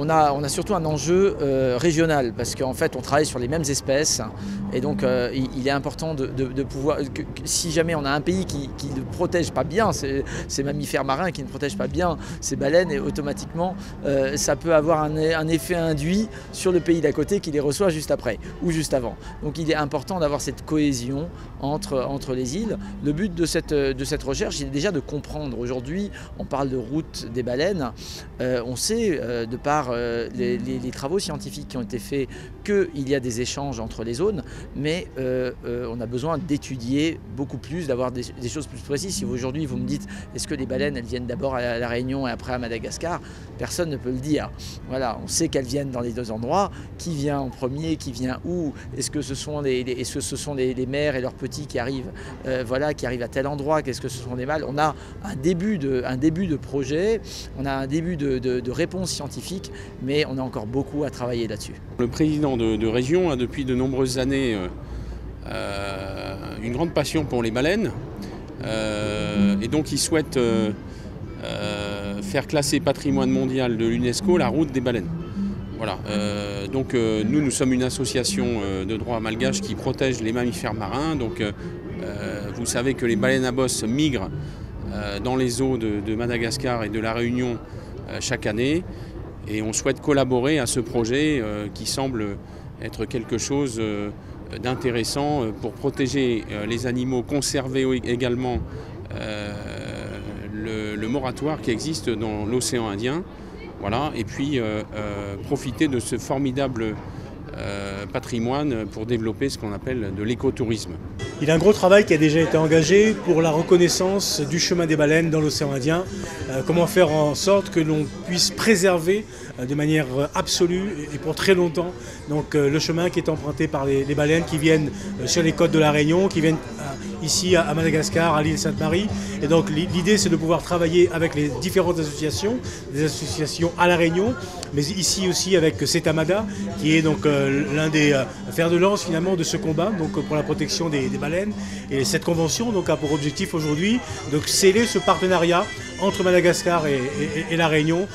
on a surtout un enjeu régional parce qu'en fait on travaille sur les mêmes espèces et donc il est important de pouvoir, si jamais on a un pays qui ne protège pas bien ces mammifères marins, qui ne protège pas bien ces baleines, et automatiquement ça peut avoir un effet induit sur le pays d'à côté qui les reçoit juste après ou juste avant. Donc il est important d'avoir cette cohésion entre les îles. Le but de cette recherche, c'est déjà de comprendre. Aujourd'hui, on parle de route des baleines. On sait, de par les travaux scientifiques qui ont été faits, qu'il y a des échanges entre les zones, mais on a besoin d'étudier beaucoup plus, d'avoir des choses plus précises. Si aujourd'hui vous me dites, est-ce que les baleines, elles viennent d'abord à La Réunion et après à Madagascar, personne ne peut le dire. Voilà, on sait qu'elles viennent dans les deux endroits. Qui vient en premier, qui vient où? Est-ce que ce sont les mères et leurs petits qui arrivent, qui arrivent à tel endroit? Qu'est-ce que ce sont des mâles? On a un début de projet, on a un début de réponse scientifique, mais on a encore beaucoup à travailler là-dessus. Le président de région a depuis de nombreuses années une grande passion pour les baleines et donc il souhaite faire classer patrimoine mondial de l'UNESCO la route des baleines. Voilà. Nous sommes une association de droit malgache qui protège les mammifères marins. Donc, vous savez que les baleines à bosse migrent dans les eaux de Madagascar et de La Réunion chaque année. Et on souhaite collaborer à ce projet qui semble être quelque chose d'intéressant pour protéger les animaux, conserver également le moratoire qui existe dans l'océan Indien. Voilà, et puis profiter de ce formidable patrimoine pour développer ce qu'on appelle de l'écotourisme. Il y a un gros travail qui a déjà été engagé pour la reconnaissance du chemin des baleines dans l'océan Indien. Comment faire en sorte que l'on puisse préserver de manière absolue et pour très longtemps donc, le chemin qui est emprunté par les baleines qui viennent sur les côtes de La Réunion, qui viennent ici à Madagascar, à l'île Sainte-Marie. Et donc l'idée c'est de pouvoir travailler avec les différentes associations, des associations à La Réunion, mais ici aussi avec Setamada, qui est donc l'un des fers de lance finalement de ce combat donc, pour la protection des baleines. Et cette convention donc, a pour objectif aujourd'hui de sceller ce partenariat entre Madagascar et La Réunion.